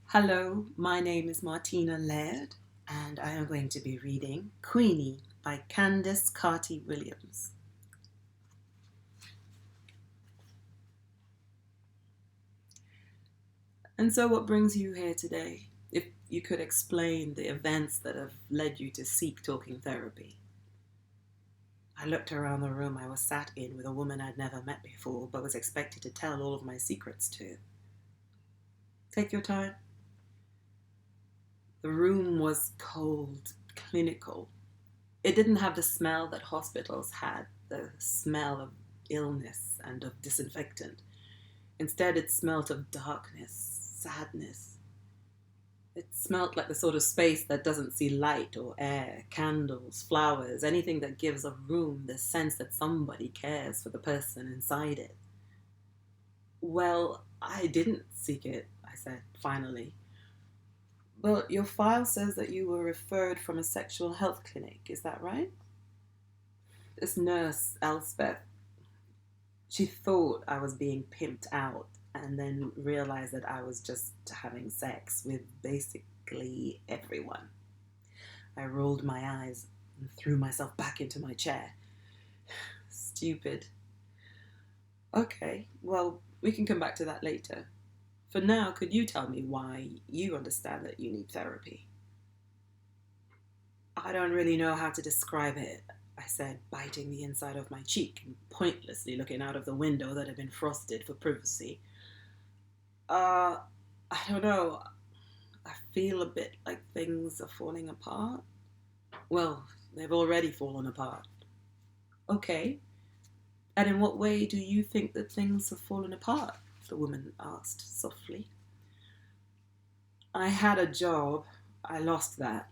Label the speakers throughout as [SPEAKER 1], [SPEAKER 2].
[SPEAKER 1] Hello, my name is Martina Laird, and I am going to be reading Queenie by Candice Carty-Williams. And so what brings you here today? If you could explain the events that have led you to seek talking therapy. I looked around the room I was sat in with a woman I'd never met before, but was expected to tell all of my secrets to. Take your time. The room was cold, clinical. It didn't have the smell that hospitals had, the smell of illness and of disinfectant. Instead, it smelt of darkness, sadness. It smelt like the sort of space that doesn't see light or air, candles, flowers, anything that gives a room the sense that somebody cares for the person inside it. Well, I didn't seek it, I said, finally. Well, your file says that you were referred from a sexual health clinic, is that right? This nurse, Elspeth, she thought I was being pimped out and then realized that I was just having sex with basically everyone. I rolled my eyes and threw myself back into my chair. Stupid. Okay, well, we can come back to that later. For now, could you tell me why you understand that you need therapy? I don't really know how to describe it, I said, biting the inside of my cheek and pointlessly looking out of the window that had been frosted for privacy. I don't know. I feel a bit like things are falling apart. Well, they've already fallen apart. Okay. And in what way do you think that things have fallen apart? The woman asked softly. I had a job. I lost that.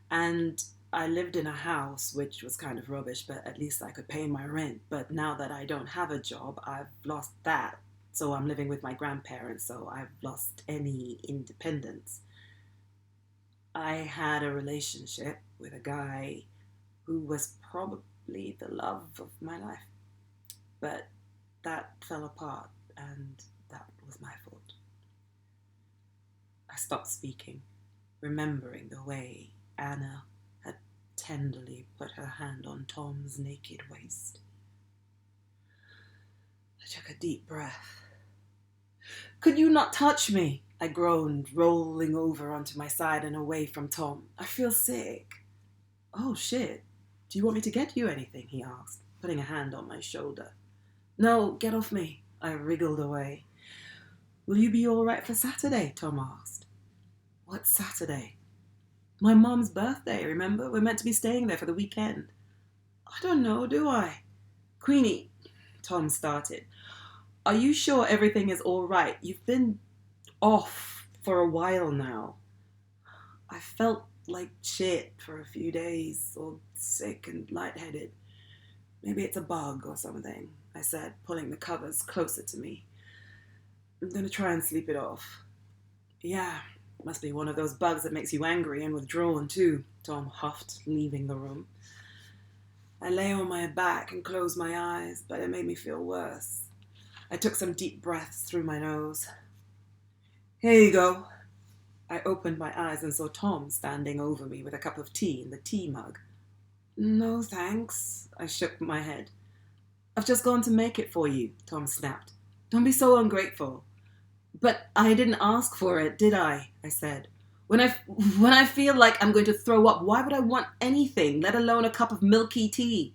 [SPEAKER 1] And I lived in a house, which was kind of rubbish, but at least I could pay my rent. But now that I don't have a job, I've lost that. So I'm living with my grandparents, so I've lost any independence. I had a relationship with a guy who was probably the love of my life. But that fell apart, and that was my fault. I stopped speaking, remembering the way Anna had tenderly put her hand on Tom's naked waist. I took a deep breath. Could you not touch me? I groaned, rolling over onto my side and away from Tom. I feel sick. Oh, shit. Do you want me to get you anything? He asked, putting a hand on my shoulder. No, get off me. I wriggled away. Will you be all right for Saturday? Tom asked. What's Saturday? My mum's birthday, remember? We're meant to be staying there for the weekend. I don't know, do I? Queenie, Tom started. Are you sure everything is all right? You've been off for a while now. I felt like shit for a few days, all sick and lightheaded. Maybe it's a bug or something, I said, pulling the covers closer to me. I'm going to try and sleep it off. Yeah, must be one of those bugs that makes you angry and withdrawn too, Tom huffed, leaving the room. I lay on my back and closed my eyes, but it made me feel worse. I took some deep breaths through my nose. Here you go. I opened my eyes and saw Tom standing over me with a cup of tea in the tea mug. No, thanks. I shook my head. I've just gone to make it for you, Tom snapped. Don't be so ungrateful. But I didn't ask for it, did I? I said. When I feel like I'm going to throw up, why would I want anything, let alone a cup of milky tea?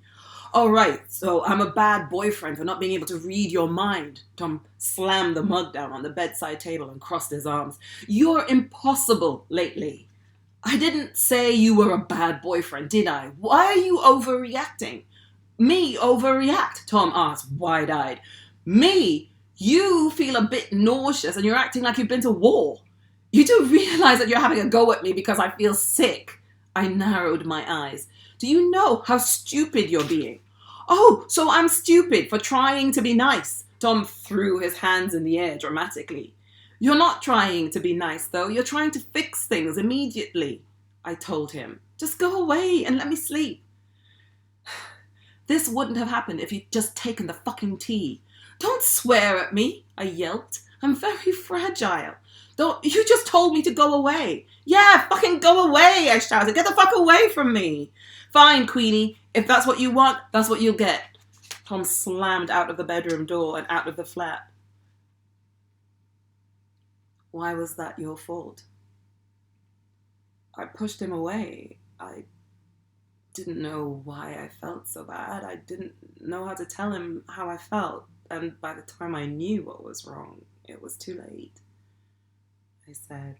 [SPEAKER 1] All right, so I'm a bad boyfriend for not being able to read your mind. Tom slammed the mug down on the bedside table and crossed his arms. You're impossible lately. I didn't say you were a bad boyfriend, did I? Why are you overreacting? Me overreact? Tom asked, wide-eyed. Me? You feel a bit nauseous and you're acting like you've been to war. You do realize that you're having a go at me because I feel sick. I narrowed my eyes. Do you know how stupid you're being? Oh, so I'm stupid for trying to be nice. Tom threw his hands in the air dramatically. You're not trying to be nice, though. You're trying to fix things immediately, I told him. Just go away and let me sleep. This wouldn't have happened if you'd just taken the fucking tea. Don't swear at me, I yelped. I'm very fragile. You just told me to go away. Yeah, fucking go away, I shouted. Get the fuck away from me. Fine, Queenie. If that's what you want, that's what you'll get. Tom slammed out of the bedroom door and out of the flat. Why was that your fault? I pushed him away. I didn't know why I felt so bad. I didn't know how to tell him how I felt. And by the time I knew what was wrong, it was too late. I said,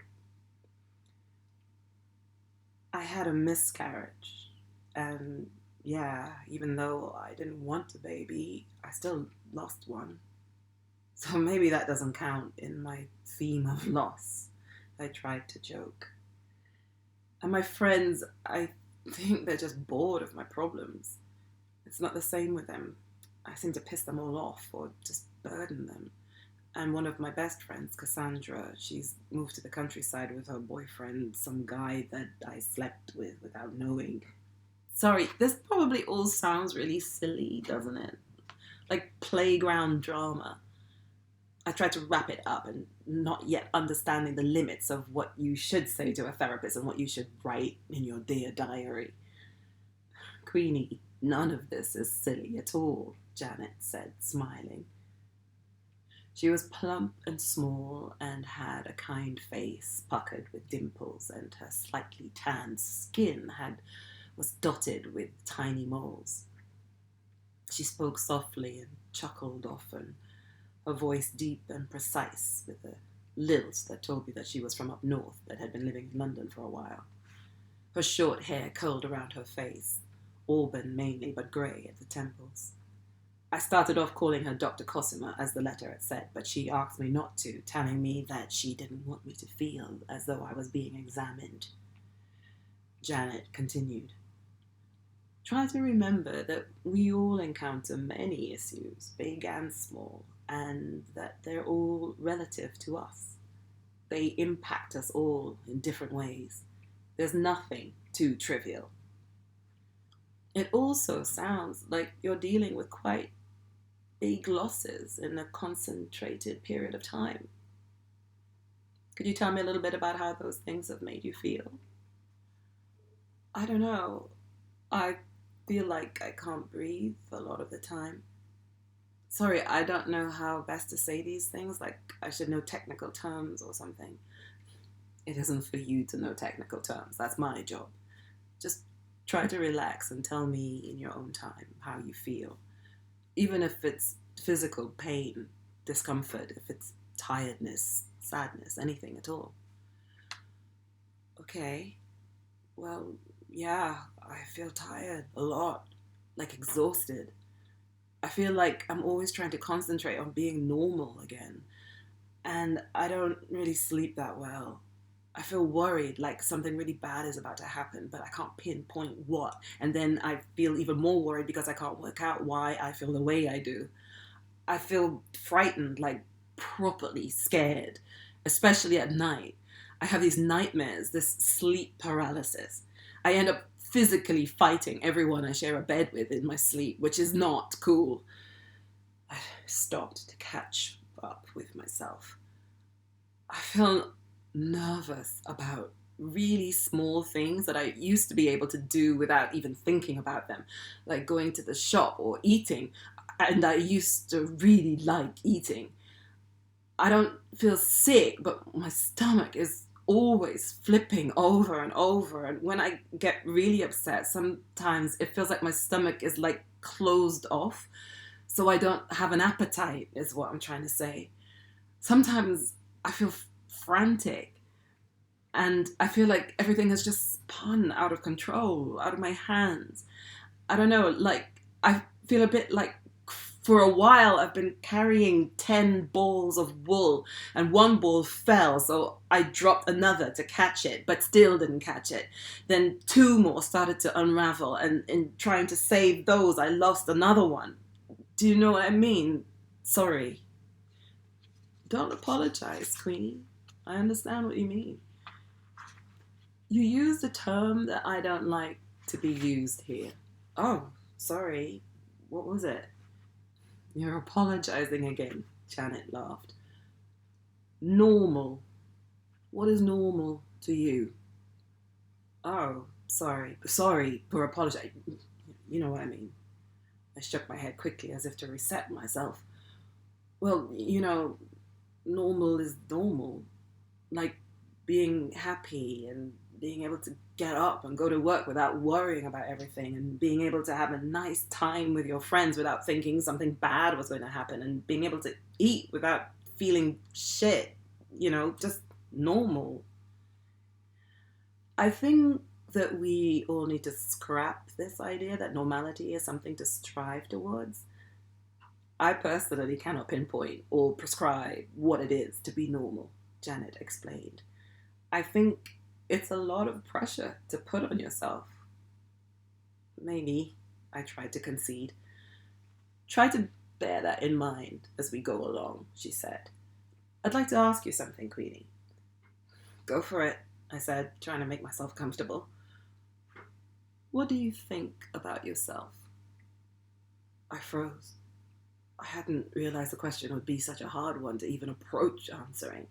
[SPEAKER 1] I had a miscarriage. And yeah, even though I didn't want a baby, I still lost one. So maybe that doesn't count in my theme of loss. I tried to joke. And my friends, I think they're just bored of my problems. It's not the same with them. I seem to piss them all off or just burden them. And one of my best friends, Cassandra, she's moved to the countryside with her boyfriend, some guy that I slept with without knowing. Sorry, this probably all sounds really silly, doesn't it? Like playground drama. I tried to wrap it up and not yet understanding the limits of what you should say to a therapist and what you should write in your dear diary. Queenie, none of this is silly at all, Janet said, smiling. She was plump and small and had a kind face puckered with dimples, and her slightly tanned skin was dotted with tiny moles. She spoke softly and chuckled often, her voice deep and precise, with a lilt that told me that she was from up north but had been living in London for a while. Her short hair curled around her face, auburn mainly, but grey at the temples. I started off calling her Dr. Cosima, as the letter had said, but she asked me not to, telling me that she didn't want me to feel as though I was being examined. Janet continued. Try to remember that we all encounter many issues, big and small, and that they're all relative to us. They impact us all in different ways. There's nothing too trivial. It also sounds like you're dealing with quite big losses in a concentrated period of time. Could you tell me a little bit about how those things have made you feel? I don't know. I feel like I can't breathe a lot of the time. Sorry, I don't know how best to say these things, like I should know technical terms or something. It isn't for you to know technical terms, that's my job. Just try to relax and tell me in your own time how you feel. Even if it's physical pain, discomfort, if it's tiredness, sadness, anything at all. Okay, well, yeah, I feel tired a lot, like exhausted. I feel like I'm always trying to concentrate on being normal again. And I don't really sleep that well. I feel worried, like something really bad is about to happen, but I can't pinpoint what. And then I feel even more worried because I can't work out why I feel the way I do. I feel frightened, like properly scared, especially at night. I have these nightmares, this sleep paralysis. I end up physically fighting everyone I share a bed with in my sleep, which is not cool. I stopped to catch up with myself. I feel nervous about really small things that I used to be able to do without even thinking about them, like going to the shop or eating, and I used to really like eating. I don't feel sick, but my stomach is always flipping over and over, and when I get really upset, sometimes it feels like my stomach is like closed off, so I don't have an appetite, is what I'm trying to say. Sometimes I feel frantic, and I feel like everything has just spun out of control, out of my hands. I don't know, like, I feel a bit like for a while I've been carrying 10 balls of wool, and one ball fell, so I dropped another to catch it, but still didn't catch it. Then 2 more started to unravel, and in trying to save those, I lost another one. Do you know what I mean? Sorry. Don't apologize, Queenie. I understand what you mean. You used a term that I don't like to be used here. Oh, sorry. What was it? You're apologizing again, Janet laughed. Normal. What is normal to you? Oh, sorry for apologizing. You know what I mean. I shook my head quickly as if to reset myself. Well, normal is normal. Like being happy and being able to get up and go to work without worrying about everything, and being able to have a nice time with your friends without thinking something bad was going to happen, and being able to eat without feeling shit, just normal. I think that we all need to scrap this idea that normality is something to strive towards. I personally cannot pinpoint or prescribe what it is to be normal, Janet explained. I think it's a lot of pressure to put on yourself. Maybe, I tried to concede. Try to bear that in mind as we go along, she said. I'd like to ask you something, Queenie. Go for it, I said, trying to make myself comfortable. What do you think about yourself? I froze. I hadn't realized the question would be such a hard one to even approach answering.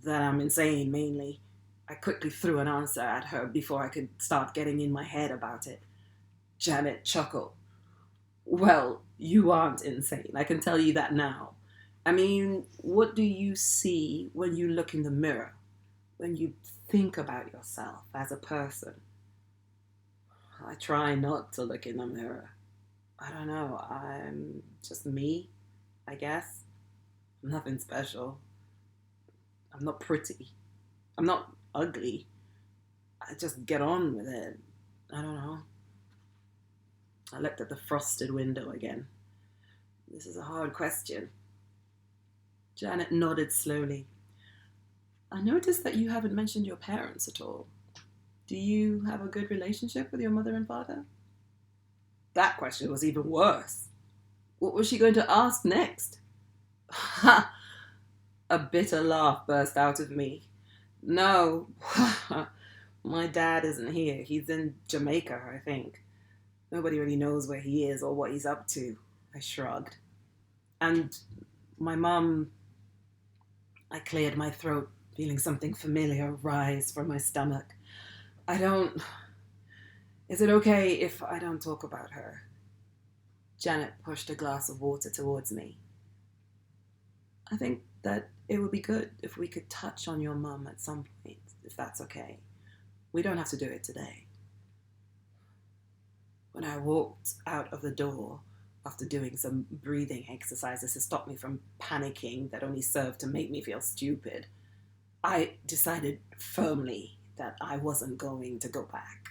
[SPEAKER 1] That I'm insane, mainly. I quickly threw an answer at her before I could start getting in my head about it. Janet chuckled. Well, you aren't insane, I can tell you that now. I mean, what do you see when you look in the mirror? When you think about yourself as a person? I try not to look in the mirror. I don't know, I'm just me, I guess. I'm nothing special. I'm not pretty. I'm not ugly. I just get on with it. I don't know. I looked at the frosted window again. This is a hard question. Janet nodded slowly. I noticed that you haven't mentioned your parents at all. Do you have a good relationship with your mother and father? That question was even worse. What was she going to ask next? Ha! A bitter laugh burst out of me. No, my dad isn't here. He's in Jamaica, I think. Nobody really knows where he is or what he's up to. I shrugged. And my mum... I cleared my throat, feeling something familiar rise from my stomach. Is it okay if I don't talk about her? Janet pushed a glass of water towards me. I think that it would be good if we could touch on your mum at some point, if that's okay. We don't have to do it today. When I walked out of the door, after doing some breathing exercises to stop me from panicking that only served to make me feel stupid, I decided firmly that I wasn't going to go back.